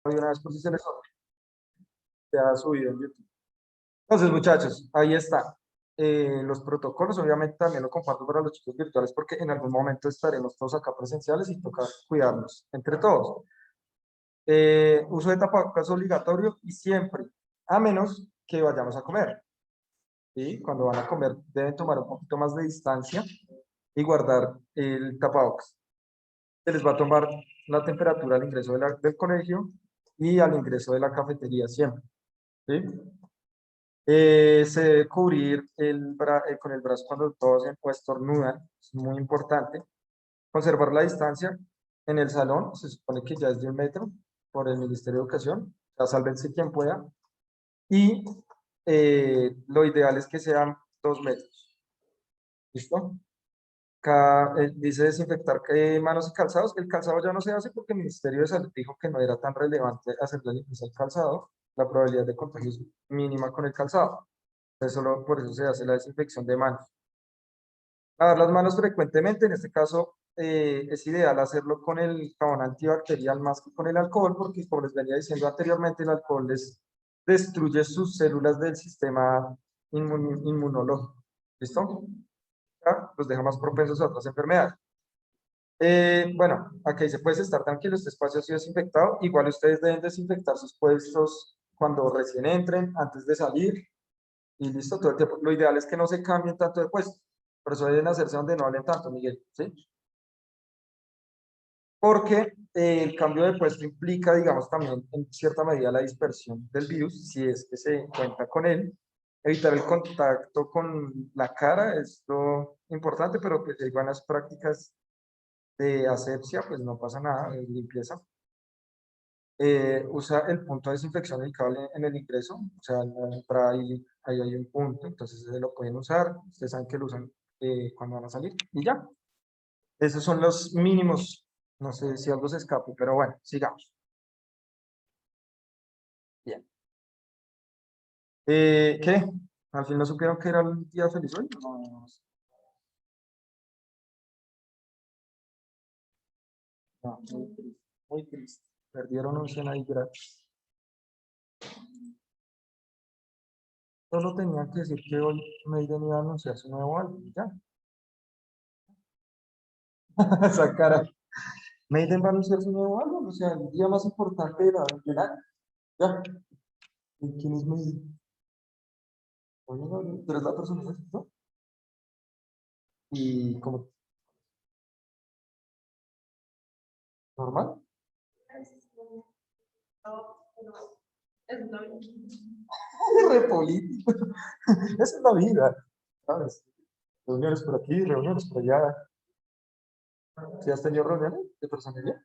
una vez por si se les olvida, ya subido en YouTube. Entonces, muchachos, ahí está. Los protocolos, obviamente también lo comparto para los chicos virtuales porque en algún momento estaremos todos acá presenciales y toca cuidarnos entre todos. Uso de tapabocas obligatorio y siempre, a menos que vayamos a comer. ¿Sí? Cuando van a comer deben tomar un poquito más de distancia y guardar el tapabocas. Se les va a tomar la temperatura al ingreso del colegio y al ingreso de la cafetería siempre. ¿Sí? Se debe cubrir con el brazo cuando tosen o estornudan, es muy importante. Conservar la distancia en el salón, se supone que ya es de 1 metro por el Ministerio de Educación, o sea, sálvense quien pueda. Y lo ideal es que sean 2 metros. ¿Listo? Dice desinfectar manos y calzados. El calzado ya no se hace porque el Ministerio de Salud dijo que no era tan relevante hacer la limpieza del calzado. La probabilidad de contagio es mínima con el calzado. Entonces, solo por eso se hace la desinfección de manos. Lavar las manos frecuentemente, en este caso es ideal hacerlo con el jabón antibacterial más que con el alcohol, porque como les venía diciendo anteriormente, el alcohol les destruye sus células del sistema inmunológico. ¿Listo? Ya, los deja más propensos a otras enfermedades. Bueno, aquí se puede estar tranquilo, este espacio ha sido desinfectado. Igual ustedes deben desinfectar sus puestos cuando recién entren, antes de salir, y listo todo el tiempo. Lo ideal es que no se cambien tanto de puesto, por eso deben hacerse donde no hablen tanto, Miguel, ¿sí? Porque el cambio de puesto implica, digamos, también en cierta medida la dispersión del virus, si es que se cuenta con él. Evitar el contacto con la cara es lo importante, pero pues hay buenas prácticas de asepsia, pues no pasa nada, limpieza. Usa el punto de desinfección dedicado en el ingreso, o sea, en la entrada ahí hay un punto, entonces se lo pueden usar, ustedes saben que lo usan cuando van a salir, y ya. Esos son los mínimos, no sé si algo se escape, pero bueno, sigamos. Bien. ¿Qué? ¿Al fin no supieron que era el día feliz hoy? No, no, muy triste, muy triste. Perdieron un cena ahí gratis. Solo tenían que decir que hoy Maiden iba a anunciar su nuevo álbum, ya. Esa cara. Maiden va a anunciar su nuevo álbum, o sea, el día más importante del año. Ya. ¿Y quién es Maiden? Oye, no, pero es la persona, ¿no? Y como normal. Re político. Esa es la vida, ¿sabes? Reuniones por aquí, reuniones por allá. ¿Sí has tenido reuniones de personalidad?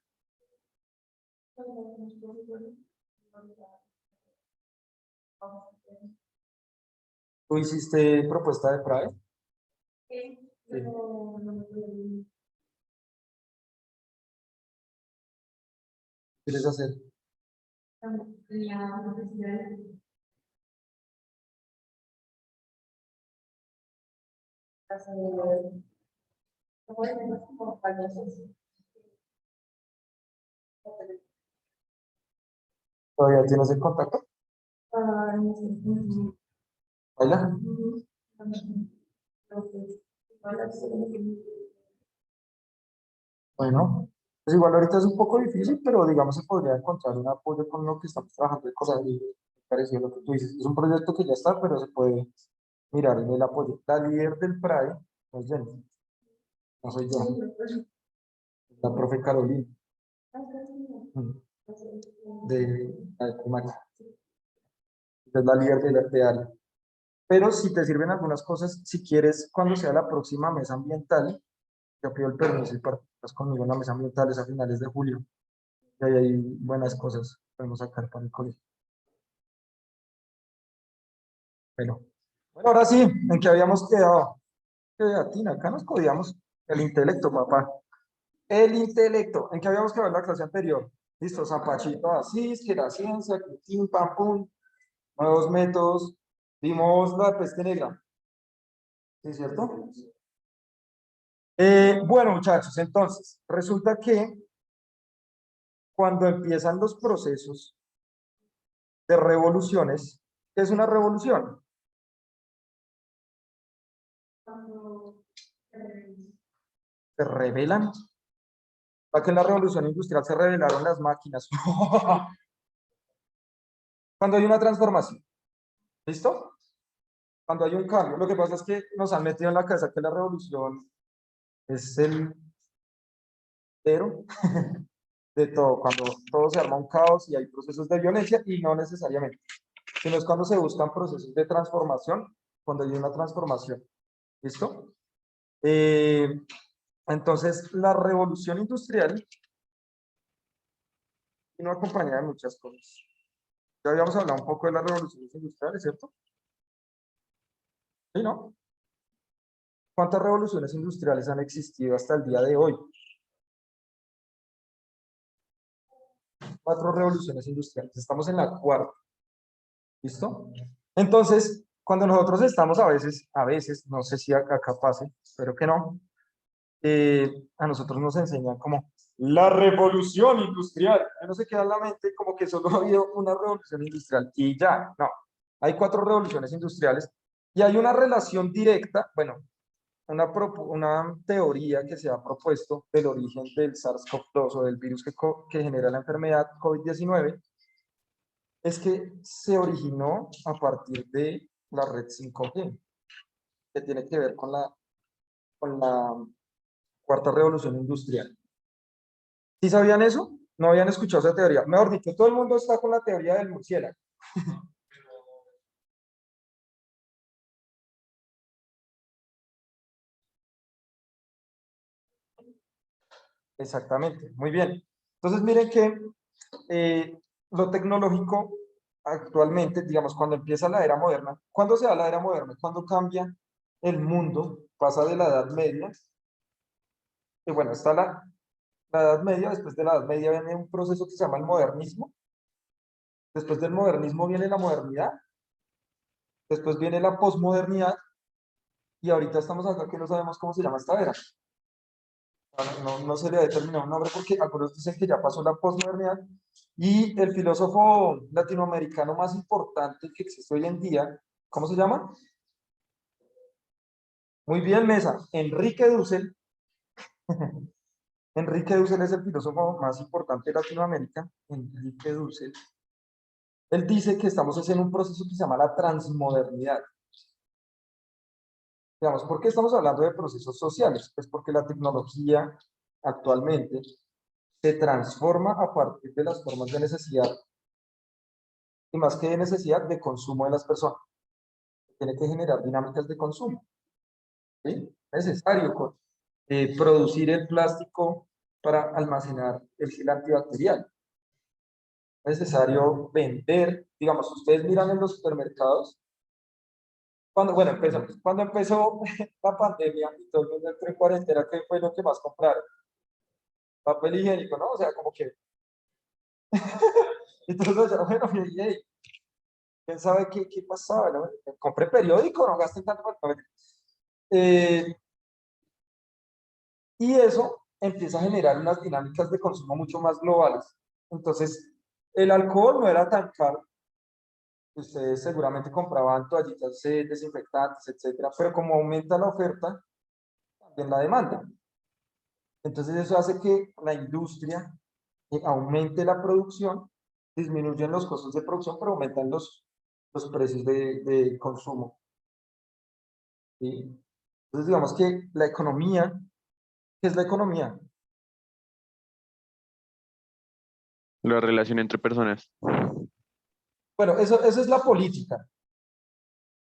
¿Tú hiciste propuesta de Pride? Sí. ¿Qué quieres hacer? ¿Todavía tienes el contacto? ¿Baila? Bueno, pues igual ahorita es un poco difícil, pero digamos se podría encontrar un apoyo con lo que estamos trabajando de cosas y parecido a lo que tú dices. Es un proyecto que ya está, pero se puede mirar en el apoyo. La líder del PRAE no es Jenny, no soy yo, es la profe Carolina, de la de primaria. Es la líder de área. Pero si te sirven algunas cosas, si quieres, cuando sea la próxima mesa ambiental, yo pido el permiso y participas conmigo en la mesa ambiental, es a finales de julio. Y ahí hay buenas cosas que podemos sacar para el colegio. Bueno, ahora sí, ¿en qué habíamos quedado? Atina, acá nos codiamos el intelecto, papá. El intelecto, ¿en qué habíamos quedado en la clase anterior? Listo, Zapachito así, que la ciencia, que pim, pam, pum, nuevos métodos. Vimos la peste negra, ¿sí es cierto? Bueno, muchachos, entonces, resulta que cuando empiezan los procesos de revoluciones, ¿qué es una revolución? Se revelan. Para que en la revolución industrial se revelaron las máquinas. Cuando hay una transformación. ¿Listo? Cuando hay un cambio. Lo que pasa es que nos han metido en la cabeza que la revolución es el pero de todo. Cuando todo se arma un caos y hay procesos de violencia, y no necesariamente. Sino es cuando se buscan procesos de transformación, cuando hay una transformación. ¿Listo? Entonces, la revolución industrial vino acompañada de muchas cosas. Ya habíamos hablado un poco de las revoluciones industriales, ¿cierto? ¿Sí, no? ¿Cuántas revoluciones industriales han existido hasta el día de hoy? 4 revoluciones industriales. Estamos en la cuarta. ¿Listo? Entonces, cuando nosotros estamos a veces, no sé si acá pase, espero que no, a nosotros nos enseñan como la revolución industrial. No se queda en la mente como que solo ha habido una revolución industrial y ya, no. Hay 4 revoluciones industriales y hay una relación directa, bueno, una teoría que se ha propuesto del origen del SARS-CoV-2 o del virus que genera la enfermedad COVID-19, es que se originó a partir de la red 5G, que tiene que ver con la cuarta revolución industrial. ¿Sí sabían eso? No habían escuchado esa teoría. Mejor dicho, todo el mundo está con la teoría del murciélago. Exactamente, muy bien. Entonces, miren que lo tecnológico actualmente, digamos, cuando empieza la era moderna, ¿cuándo se da la era moderna? Cuando cambia el mundo, pasa de la Edad Media, y bueno, está la Edad Media, después de la Edad Media viene un proceso que se llama el modernismo, después del modernismo viene la modernidad, después viene la posmodernidad, y ahorita estamos acá que no sabemos cómo se llama esta era. No se le ha determinado un nombre porque algunos dicen que ya pasó la posmodernidad, y el filósofo latinoamericano más importante que existe hoy en día, ¿cómo se llama? Muy bien, Mesa, Enrique Dussel. Enrique Dussel es el filósofo más importante de Latinoamérica, Enrique Dussel. Él dice que estamos en un proceso que se llama la transmodernidad. Digamos, ¿por qué estamos hablando de procesos sociales? Pues porque la tecnología actualmente se transforma a partir de las formas de necesidad, y más que de necesidad, de consumo de las personas. Tiene que generar dinámicas de consumo. ¿Sí? Es necesario producir el plástico para almacenar el gel antibacterial. Es necesario vender, digamos, ustedes miran en los supermercados, cuando empezó la pandemia y todo el mundo entró en cuarentena, ¿qué fue lo que más compraron? Papel higiénico, ¿no? O sea, como que, entonces, bueno, hey, ¿quién sabe qué pasaba? ¿No? Compré periódico, no gasten tanto. Eh, y eso empieza a generar unas dinámicas de consumo mucho más globales. Entonces, el alcohol no era tan caro. Ustedes seguramente compraban toallitas desinfectantes, etcétera, pero como aumenta la oferta, también la demanda. Entonces, eso hace que la industria aumente la producción, disminuyen los costos de producción, pero aumentan los precios de consumo. ¿Sí? Entonces, digamos que la economía, ¿qué es la economía? La relación entre personas. Bueno, eso es la política.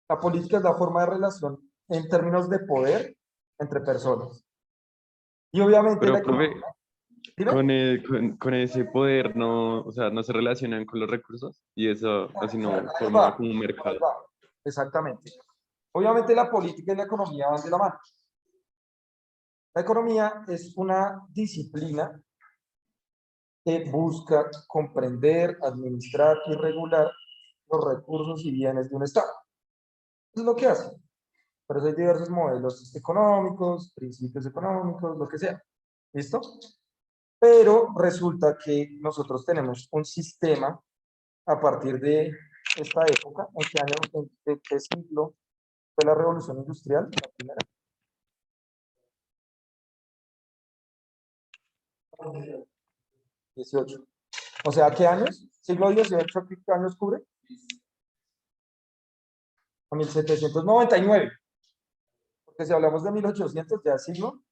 La política es la forma de relación en términos de poder entre personas. Y obviamente la Pero, economía, profe, ¿dime? con ese poder no, o sea, no se relacionan con los recursos y eso así no Ahí forma va, como un ahí mercado. va. Exactamente. Obviamente la política y la economía van de la mano. La economía es una disciplina que busca comprender, administrar y regular los recursos y bienes de un Estado. Eso es lo que hace. Por eso hay diversos modelos económicos, principios económicos, lo que sea. ¿Listo? Pero resulta que nosotros tenemos un sistema a partir de esta época. ¿En qué año, de qué siglo fue la revolución industrial? La primera. 18. O sea, ¿qué años? Siglo XVIII, ¿qué años cubre? A 1799. Porque si hablamos de 1800, ya es siglo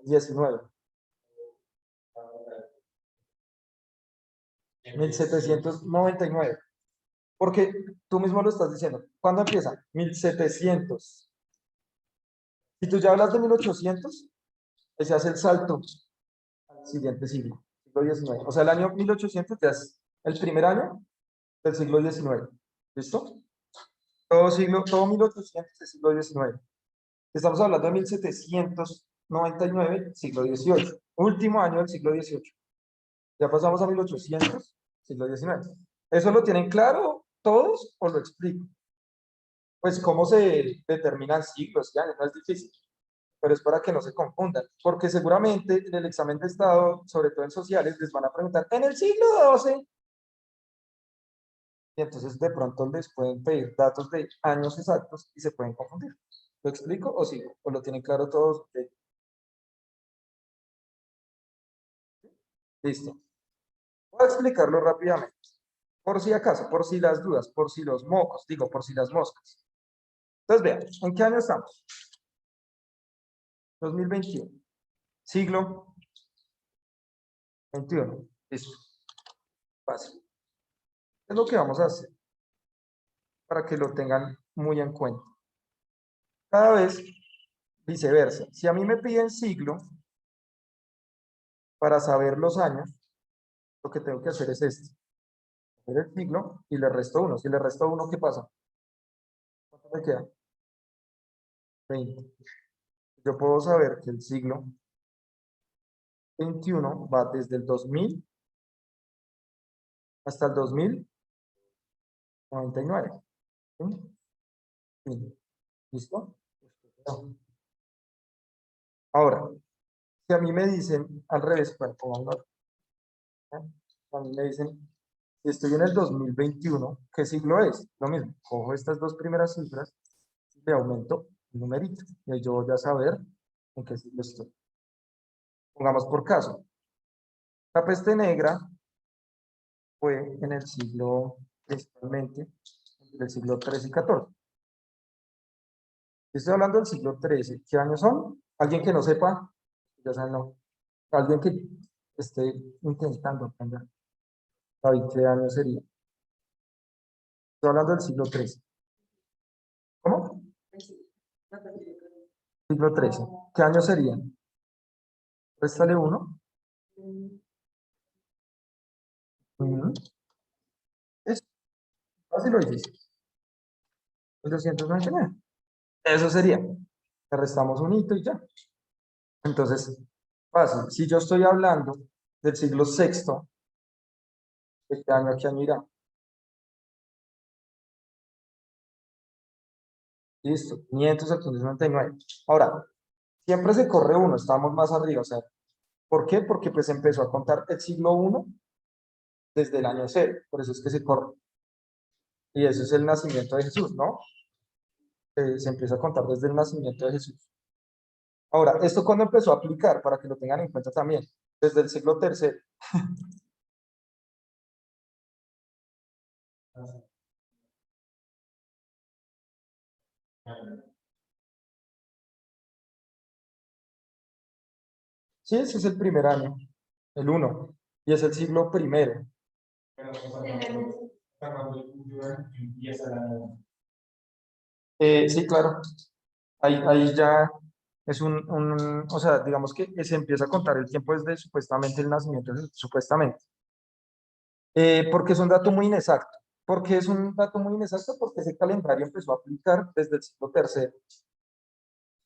XIX. 1799. Porque tú mismo lo estás diciendo. ¿Cuándo empieza? 1700. Si tú ya hablas de 1800, ese hace el salto al siguiente siglo, siglo XIX. O sea, el año 1800 ya es el primer año del siglo XIX. ¿Listo? Todo siglo, todo 1800 es siglo XIX. Estamos hablando de 1799, siglo XVIII. Último año del siglo XVIII. Ya pasamos a 1800, siglo XIX. ¿Eso lo tienen claro todos o lo explico? Pues cómo se determinan siglos y años, no es difícil, pero es para que no se confundan, porque seguramente en el examen de estado, sobre todo en sociales, les van a preguntar, en el siglo XII, y entonces de pronto les pueden pedir datos de años exactos y se pueden confundir. ¿Lo explico o sigo? ¿O lo tienen claro todos? Ok. Listo. Voy a explicarlo rápidamente, por si acaso, por si las dudas, por si los mocos, digo, por si las moscas. Entonces vean, ¿en qué año estamos? 2021. Siglo XXI. Listo. Fácil. Es lo que vamos a hacer para que lo tengan muy en cuenta. Cada vez viceversa. Si a mí me piden siglo para saber los años, lo que tengo que hacer es esto. Hacer el siglo y le resto uno. Si le resto uno, ¿qué pasa? ¿Cuánto me queda? 20. Yo puedo saber que el siglo XXI va desde el 2000 hasta el 2099. ¿Sí? Sí. ¿Listo? Ahora, si a mí me dicen al revés, bueno, a mí me dicen, si estoy en el 2021, ¿qué siglo es? Lo mismo, cojo estas dos primeras cifras, le aumento el numerito, y ahí yo voy a saber en qué siglo estoy. Pongamos por caso, la peste negra fue en el siglo, principalmente, del siglo XIII y XIV. Estoy hablando del siglo XIII. ¿Qué años son? ¿Alguien que no sepa? Ya saben, no. Alguien que esté intentando aprender. David, ¿qué año sería? Estoy hablando del siglo XIII. ¿Cómo? Siglo XIII. ¿Qué años serían? Réstale uno. Ujú. Es fácil lo difícil. 1299. Eso sería. Le restamos un hito y ya. Entonces, fácil. Si yo estoy hablando del siglo sexto, ¿de qué año a qué año irá? Listo, 500 a 599. Ahora, siempre se corre uno, estamos más arriba. O sea, ¿por qué? Porque pues empezó a contar el siglo I desde el año cero. Por eso es que se corre. Y eso es el nacimiento de Jesús, ¿no? Se empieza a contar desde el nacimiento de Jesús. Ahora, ¿esto cuándo empezó a aplicar? Para que lo tengan en cuenta también. Desde el siglo tercero. Sí, ese es el primer año, el uno, y es el siglo primero. Sí, claro, ahí ya es o sea, digamos que se empieza a contar el tiempo desde supuestamente el nacimiento, supuestamente. Porque es un dato muy inexacto. ¿Por qué es un dato muy inexacto? Porque ese calendario empezó a aplicar desde el siglo tercero.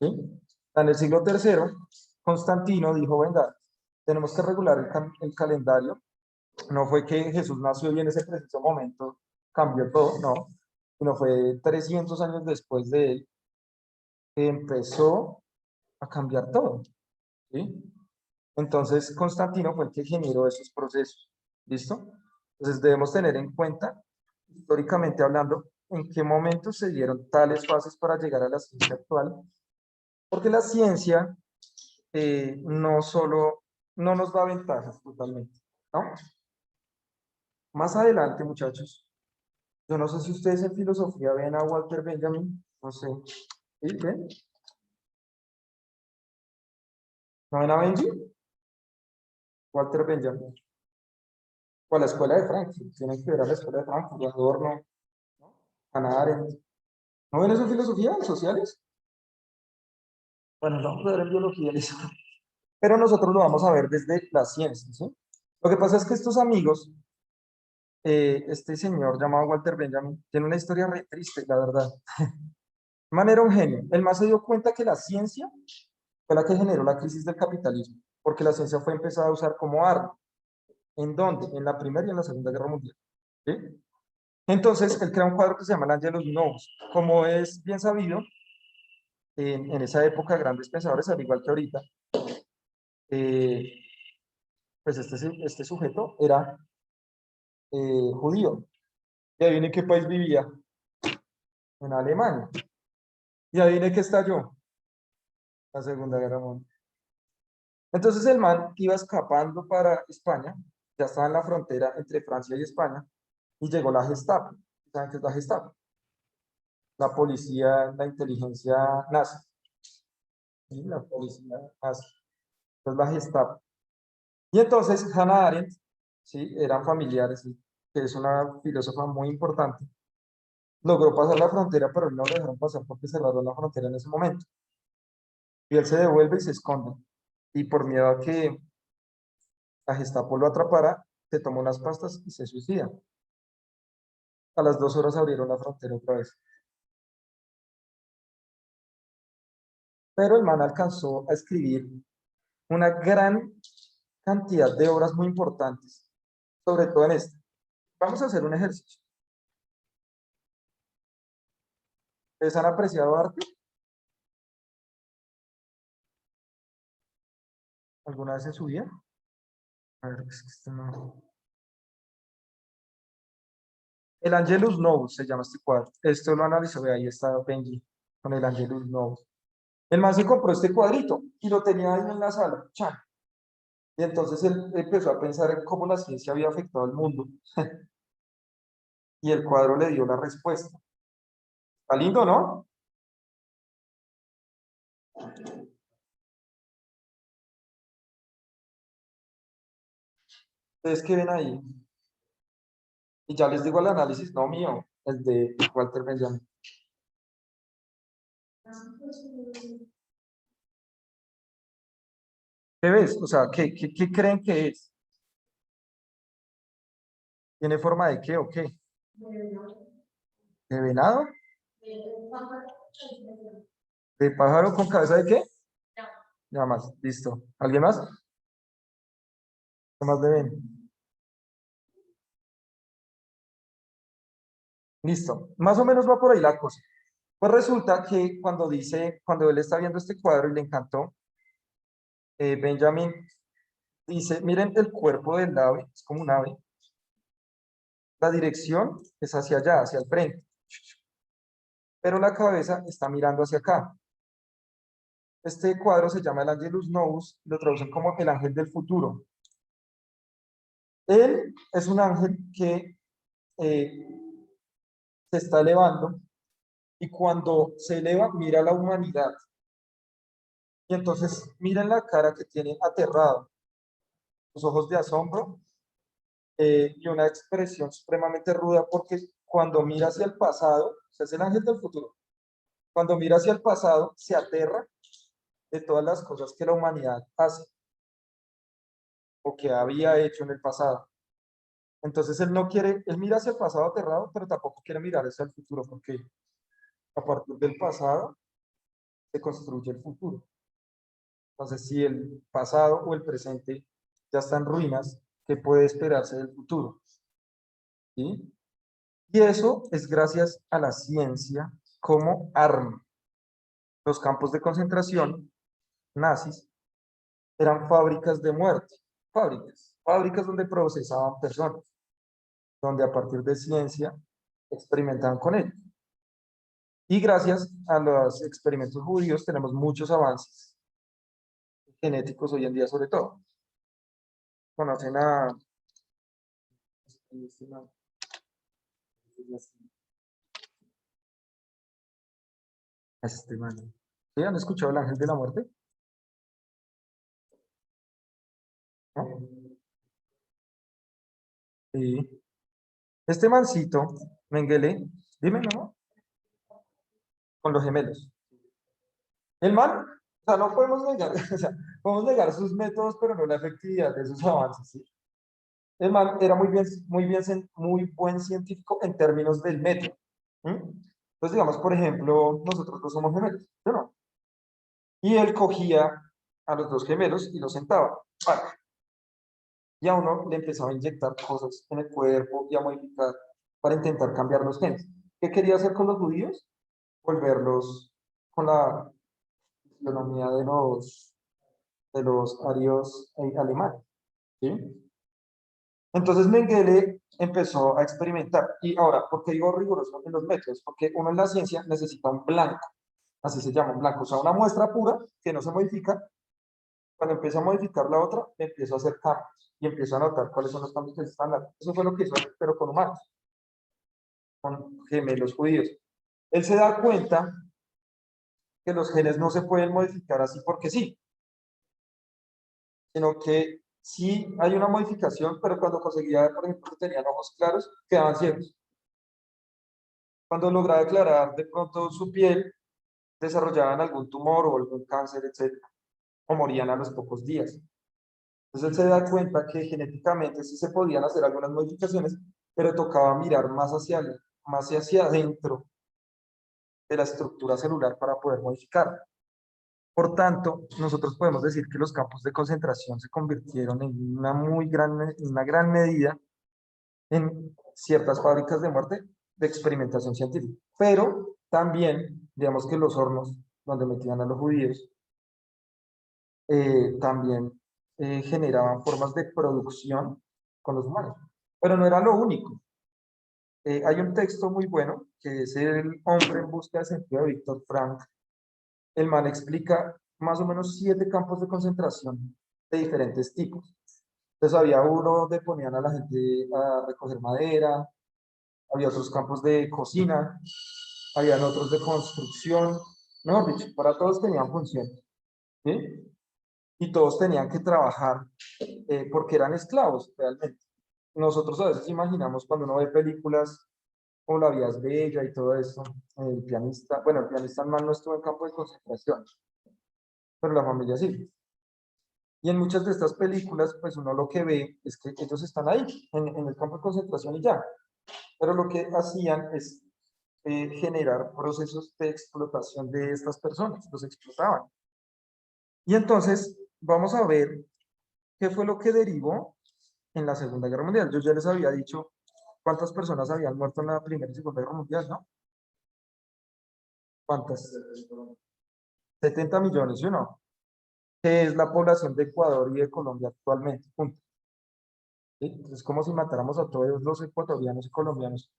¿Sí? En el siglo tercero, Constantino dijo, venga, tenemos que regular el calendario. No fue que Jesús nació y en ese preciso momento cambió todo, no, sino fue 300 años después de él que empezó a cambiar todo. ¿Sí? Entonces, Constantino fue el que generó esos procesos. ¿Listo? Entonces, debemos tener en cuenta, históricamente hablando, en qué momento se dieron tales fases para llegar a la ciencia actual, porque la ciencia no solo, no nos da ventajas totalmente, ¿no? Más adelante, muchachos, yo no sé si ustedes en filosofía ven a Walter Benjamin, no sé, ¿sí? ¿Ven? ¿No ven a Benji? Walter Benjamin, o a la escuela de Frankfurt, tienen que ver a la escuela de Frankfurt, a Adorno, ¿no? Hannah Arendt. ¿No ven eso en filosofía, en sociales? Bueno, no vamos a ver en biología eso. Pero nosotros lo vamos a ver desde la ciencia, ¿sí? Lo que pasa es que estos amigos, este señor llamado Walter Benjamin, tiene una historia re triste, la verdad. El man era un genio. El man se dio cuenta que la ciencia fue la que generó la crisis del capitalismo, porque la ciencia fue empezada a usar como arma. ¿En dónde? En la Primera y en la Segunda Guerra Mundial. ¿Sí? Entonces, él crea un cuadro que se llama el Angelus Novus. Como es bien sabido, en esa época grandes pensadores, al igual que ahorita, eh, pues este sujeto era judío. Y adivine qué país vivía, en Alemania. Y adivine qué estalló, la Segunda Guerra Mundial. Entonces el man iba escapando para España, ya estaba en la frontera entre Francia y España, y llegó la Gestapo. ¿Saben qué es la Gestapo? La policía, la inteligencia nazi. ¿Sí? La policía nazi. Entonces la Gestapo. Y entonces Hannah Arendt, ¿sí? Eran familiares, ¿sí? Que es una filósofa muy importante, logró pasar la frontera, pero no lo dejaron pasar porque cerraron la frontera en ese momento. Y él se devuelve y se esconde. Y por miedo a que la Gestapo lo atrapara, se tomó unas pastas y se suicida. A las 2 horas abrieron la frontera otra vez. Pero el man alcanzó a escribir una gran cantidad de obras muy importantes, sobre todo en esta. Vamos a hacer un ejercicio. ¿Les han apreciado arte alguna vez en su vida? A ver, es que esto no... El Angelus Novus se llama este cuadro. Esto lo analizó, ahí está Benji con el Angelus Novus. El man se compró este cuadrito y lo tenía ahí en la sala. ¡Chan! Y entonces él empezó a pensar en cómo la ciencia había afectado al mundo. Y el cuadro le dio la respuesta. Está lindo, ¿no? Ustedes qué ven ahí. Y ya les digo el análisis, no mío, el de Walter Benjamin. ¿Qué ves? O sea, ¿qué creen que es? ¿Tiene forma de qué o qué? ¿De venado? ¿De pájaro con cabeza de qué? Nada más, listo. ¿Alguien más? ¿Qué más le ven? Listo. Más o menos va por ahí la cosa. Pues resulta que cuando él está viendo este cuadro y le encantó, Benjamin dice, miren el cuerpo del ave, es como un ave, la dirección es hacia allá, hacia el frente, pero la cabeza está mirando hacia acá. Este cuadro se llama el Angelus Novus, lo traducen como el ángel del futuro. Él es un ángel que eh, se está elevando y cuando se eleva mira a la humanidad. Y entonces miren la cara que tiene aterrado, los ojos de asombro y una expresión supremamente ruda porque cuando mira hacia el pasado, o sea, es el ángel del futuro, cuando mira hacia el pasado se aterra de todas las cosas que la humanidad hace o que había hecho en el pasado. Entonces él no quiere, él mira hacia el pasado aterrado, pero tampoco quiere mirar hacia el futuro porque a partir del pasado se construye el futuro. Entonces, si el pasado o el presente ya están en ruinas, ¿qué puede esperarse del futuro? ¿Sí? Y eso es gracias a la ciencia como arma. Los campos de concentración nazis eran fábricas de muerte, fábricas donde procesaban personas, donde a partir de ciencia experimentaban con ellos. Y gracias a los experimentos judíos tenemos muchos avances genéticos hoy en día, sobre todo. Conocen a este man. ¿Sí? ¿Han escuchado el ángel de la muerte? ¿No? Sí. Este mancito, Mengele, dime, ¿no? Con los gemelos. El man, o sea, no podemos negar, o sea, podemos negar sus métodos, pero no la efectividad de sus avances, ¿sí? El man era muy buen científico en términos del método. ¿Mm? Entonces, digamos, por ejemplo, nosotros dos somos gemelos, ¿yo no? Y él cogía a los dos gemelos y los sentaba. Vale. Y a uno le empezaba a inyectar cosas en el cuerpo y a modificar para intentar cambiar los genes. ¿Qué quería hacer con los judíos? Volverlos con la fisionomía de los arios alemanes. ¿Sí? Entonces Mengele empezó a experimentar. Y ahora, ¿por qué digo riguroso en los métodos? Porque uno en la ciencia necesita un blanco, así se llama un blanco, o sea, una muestra pura que no se modifica. Cuando empiezo a modificar la otra, empiezo a hacer cambios y empiezo a notar cuáles son los cambios que se están dando. Eso fue lo que hizo, pero con humanos, con gemelos judíos. Él se da cuenta que los genes no se pueden modificar así porque sí, sino que sí hay una modificación, pero cuando conseguía, por ejemplo, que tenían ojos claros, quedaban ciegos. Cuando lograba declarar de pronto su piel, desarrollaban algún tumor o algún cáncer, etcétera, o morían a los pocos días. Entonces él se da cuenta que genéticamente sí se podían hacer algunas modificaciones, pero tocaba mirar más hacia adentro de la estructura celular para poder modificar. Por tanto, nosotros podemos decir que los campos de concentración se convirtieron en una gran medida en ciertas fábricas de muerte de experimentación científica. Pero también, digamos que los hornos donde metían a los judíos, también generaban formas de producción con los humanos. Pero no era lo único. Hay un texto muy bueno que es El hombre en busca de sentido de Víctor Frank. El man explica más o menos 7 campos de concentración de diferentes tipos. Entonces había uno donde ponían a la gente a recoger madera, había otros campos de cocina, habían otros de construcción, mejor dicho, para todos tenían función, ¿sí? Y todos tenían que trabajar porque eran esclavos realmente. Nosotros a veces imaginamos cuando uno ve películas como La vida es bella y todo eso, el pianista, bueno, el pianista no estuvo en campo de concentración, pero la familia sí. Y en muchas de estas películas, pues uno lo que ve es que ellos están ahí, en el campo de concentración y ya. Pero lo que hacían es generar procesos de explotación de estas personas, los explotaban. Y entonces vamos a ver qué fue lo que derivó en la Segunda Guerra Mundial. Yo ya les había dicho cuántas personas habían muerto en la Primera y Segunda Guerra Mundial, ¿no? ¿Cuántas? 70 millones, ¿sí o no? Que es la población de Ecuador y de Colombia actualmente, juntos. ¿Sí? Es como si matáramos a todos los ecuatorianos y colombianos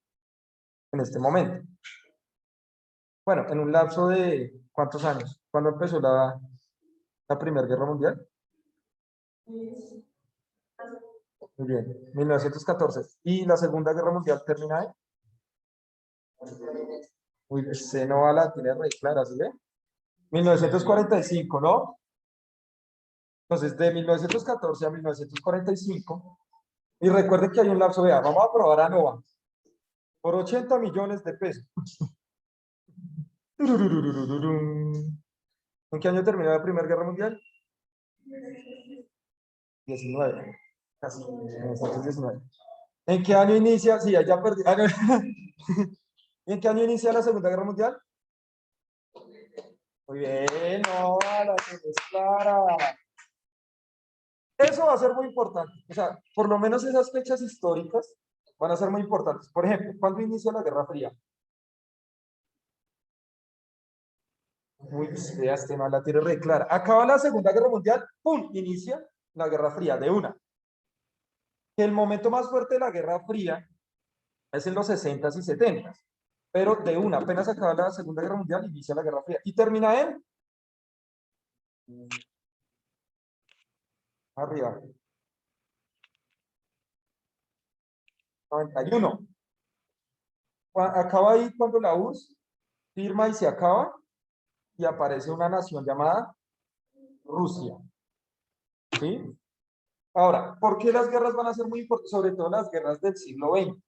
en este momento. Bueno, en un lapso de ¿cuántos años? ¿Cuándo empezó la Primera Guerra Mundial? Muy bien, 1914. ¿Y la Segunda Guerra Mundial termina ahí? Uy, se no va la tiene re clara, ¿sí ve? 1945, ¿no? Entonces, de 1914 a 1945, y recuerde que hay un lapso de, vamos a probar a Nova, por 80 millones de pesos. ¿En qué año terminó la Primera Guerra Mundial? 19, casi, 1919. ¿En qué año inicia? Sí, ya perdí. No. ¿En qué año inicia la Segunda Guerra Mundial? Muy bien, no, la tienes clara. Eso va a ser muy importante. O sea, por lo menos esas fechas históricas van a ser muy importantes. Por ejemplo, ¿cuándo inicia la Guerra Fría? Uy, vea, este man la tiene re clara. Acaba la Segunda Guerra Mundial, ¡pum! Inicia la Guerra Fría de una. El momento más fuerte de la Guerra Fría es en los 60s y 70s, pero de una, apenas acaba la Segunda Guerra Mundial, inicia la Guerra Fría y termina en arriba, 91. Acaba ahí cuando la URSS firma y se acaba y aparece una nación llamada Rusia. ¿Sí? Ahora, ¿por qué las guerras van a ser muy importantes? Sobre todo las guerras del siglo XX.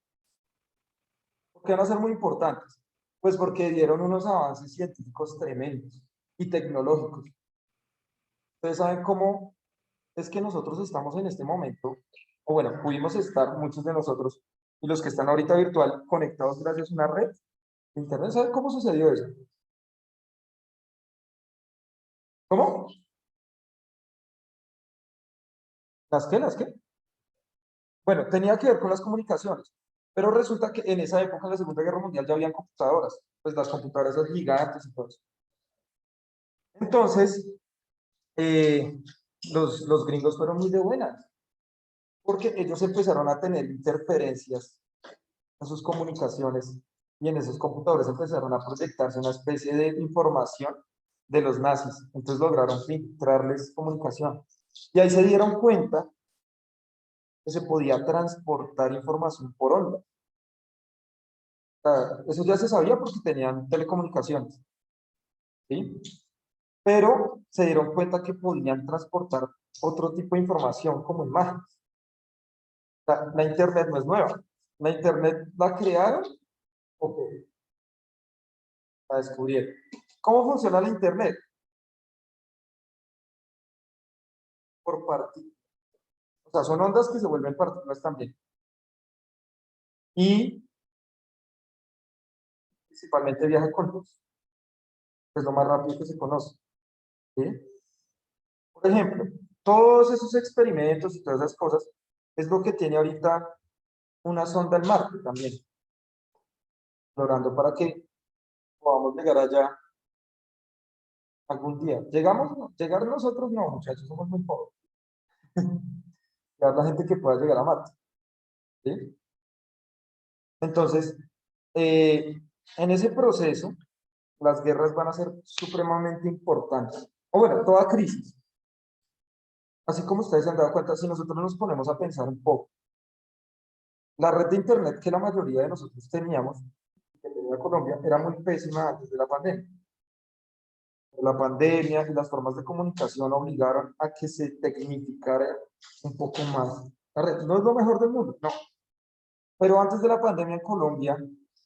¿Por qué van a ser muy importantes? Pues porque dieron unos avances científicos tremendos y tecnológicos. Ustedes saben cómo es que nosotros estamos en este momento, o bueno, pudimos estar muchos de nosotros y los que están ahorita virtual conectados gracias a una red de internet. ¿Saben cómo sucedió eso? ¿Cómo? ¿Las qué? ¿Las qué? Bueno, tenía que ver con las comunicaciones, pero resulta que en esa época, en la Segunda Guerra Mundial, ya habían computadoras, pues las computadoras eran gigantes y todo eso. Entonces, eh, los gringos fueron muy de buenas, porque ellos empezaron a tener interferencias en sus comunicaciones y en esos computadores empezaron a proyectarse una especie de información de los nazis. Entonces lograron filtrarles comunicación. Y ahí se dieron cuenta que se podía transportar información por onda. O sea, eso ya se sabía porque tenían telecomunicaciones, ¿sí? Pero se dieron cuenta que podían transportar otro tipo de información como imágenes. La Internet no es nueva. La Internet la crearon o la descubrieron. ¿Cómo funciona la Internet? Por partículas. O sea, son ondas que se vuelven partículas también. Y principalmente viaja con luz, que es lo más rápido que se conoce. ¿Sí? Por ejemplo, todos esos experimentos y todas esas cosas es lo que tiene ahorita una sonda en Marte también, explorando para que podamos llegar allá algún día. ¿Llegamos? No. Llegar nosotros no, muchachos, somos muy pobres. La gente que pueda llegar a Marte. ¿Sí? Entonces, en ese proceso, las guerras van a ser supremamente importantes. O bueno, toda crisis. Así como ustedes se han dado cuenta, si nosotros nos ponemos a pensar un poco, la red de Internet que la mayoría de nosotros teníamos, que tenía Colombia, era muy pésima antes de la pandemia. La pandemia y las formas de comunicación obligaron a que se tecnificara un poco más la red. No es lo mejor del mundo, no. Pero antes de la pandemia en Colombia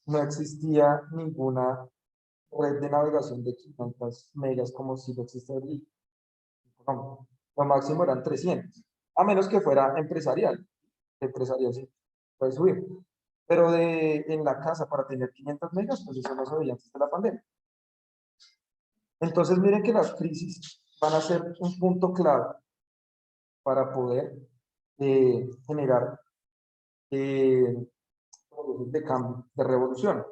no existía ninguna red de navegación de 500 megas como si lo existe hoy. No, lo máximo eran 300, a menos que fuera empresarial. Empresarial sí, puede subir. Pero en la casa para tener 500 megas, pues eso no se veía antes de la pandemia. Entonces miren que las crisis van a ser un punto clave para poder generar procesos de cambio, de revolución.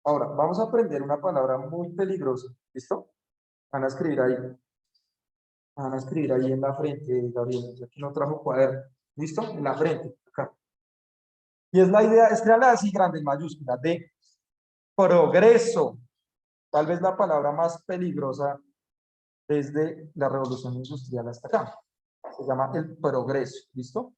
Ahora, vamos a aprender una palabra muy peligrosa, ¿listo? Van a escribir ahí. Van a escribir ahí en la frente, Gabriel. Aquí no trajo cuaderno. ¿Listo? En la frente, acá. Y es la idea, escríbanla así grande, en mayúscula, de progreso. Tal vez la palabra más peligrosa desde la revolución industrial hasta acá. Se llama el progreso. ¿Listo?